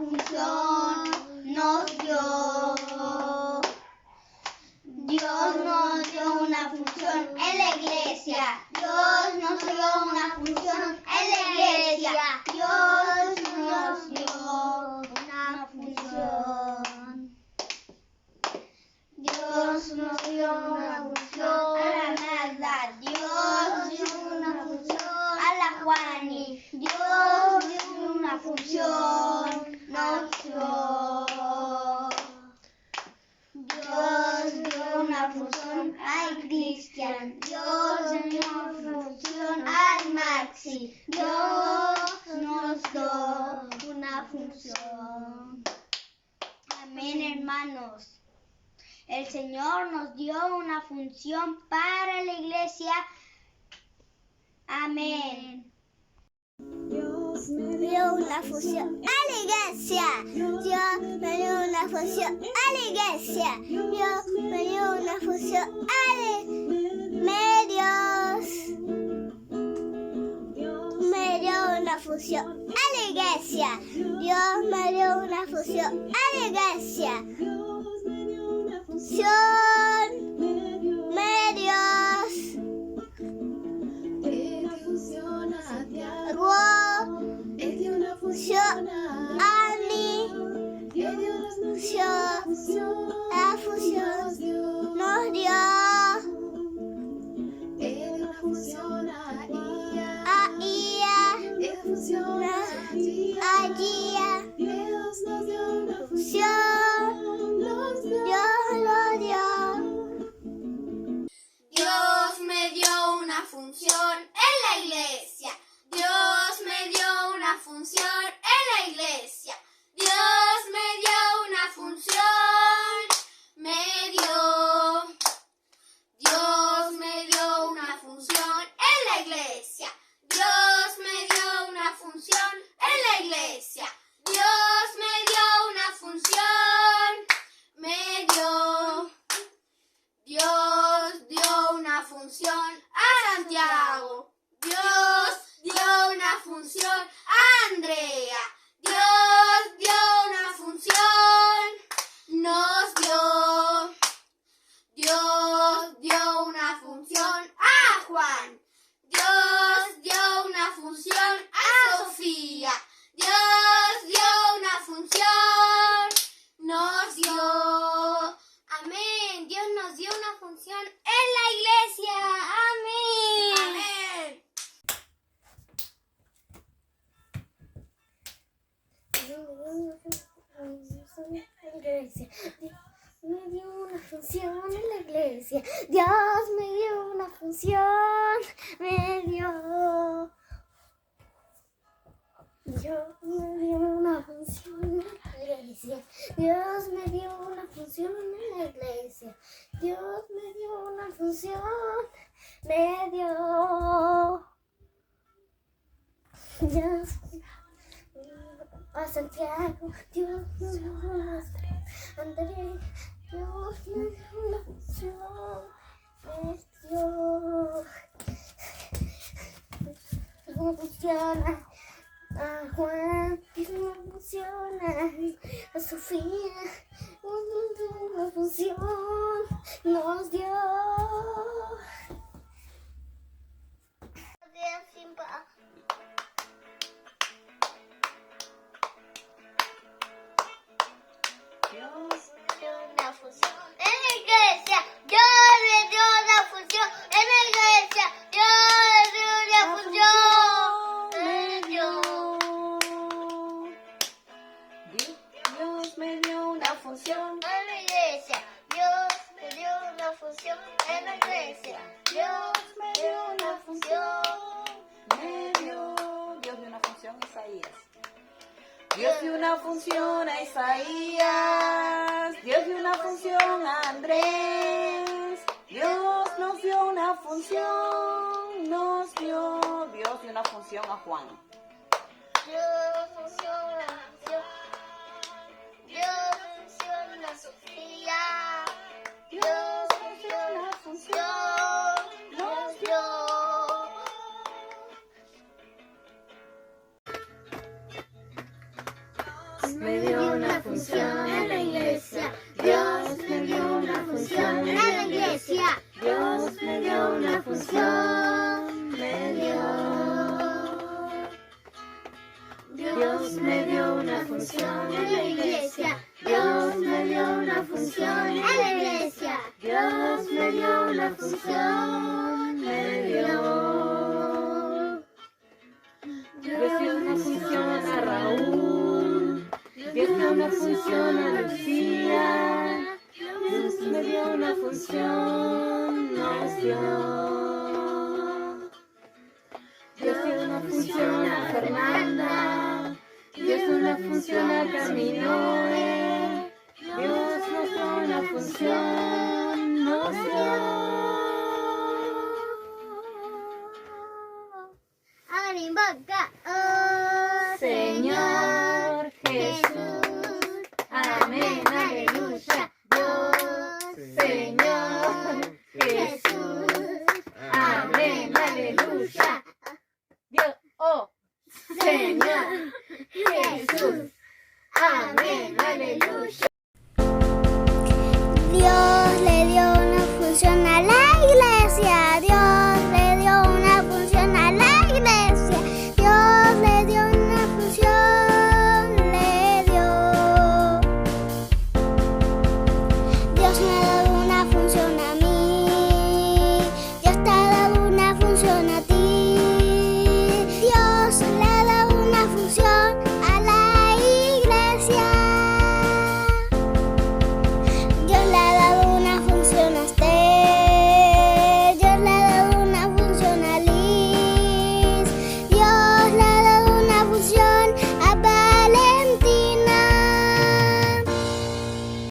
función nos dio. Dios nos dio una función en la iglesia. Dios nos dio una función en la iglesia. Dios nos dio una función. Dios nos dio una función a la Magda. Dios nos dio una función a la Juani. Dios dio una función, nos dio. Dios dio una función al Cristian. Dios dio una función al Maxi. Dios nos dio una función. Amén, hermanos. El Señor nos dio una función para la iglesia. Amén. Dios me dio una función a la iglesia. Dios me dio una función a la iglesia. Dios me dio una función a la medios. Me dio una función a la iglesia. Dios me dio una función a la iglesia. Medios. Él dio una función A mí. Él dio una función. La función nos dio. Él dio una función a ella. A ella. Él dio función a ella. A ella. Dios nos dio una Función. Nos dio. Dios lo dio. Dios me dio una función en la iglesia. Dios me dio una función en la iglesia. Dios me dio una función. Me dio. Dios me dio una función en la iglesia. Dios me dio una función en la iglesia. Dios me dio una función. Me dio. Dios dio una función a Santiago. Dios dio una función a Andrea. Dios dio una función. Nos dio. Dios dio una función a Juan. Dios dio una función a Sofía. Dios dio una función. Nos dio. Amén. Dios nos dio una función en la iglesia. Amén. Amén. Me dio una función en la iglesia. Dios me dio una función. Me dio. Dios me dio una función en la iglesia. Dios me dio una función en la iglesia. Dios me dio una función. Me dio. Dios a Santiago. Dios me dio una André. Dios me dio una función. Me dio. No funciona. A Juan no funciona, a Sofía no función, nos dio. Dios dio una función en la iglesia. Dios le dio una función en la iglesia. Dios le dio una función. Me dio. Dios me dio una función. En la iglesia. Dios me dio una función en la iglesia. Dios me dio una función. Dios dio una función a Isaías. Dios dio una función a Isaías. Dios dio una función a Andrés. Dios nos dio una función. Dios dio una función a Juan. Dios funciona, Dios funciona, Sofía. Dios funciona, nos dio. me dio una función en la iglesia. Dios me dio una función en la iglesia. Dios me dio una función, me dio. Dios me dio una función en la iglesia. Dios me dio una función en la iglesia. Dios me dio una función, me dio. Dios dio una función a Raúl. Dios dio una función a Lucía. Dios me dio una función, nos dio. Dios dio una función a Fernanda. Dios dio una función a Caminoe.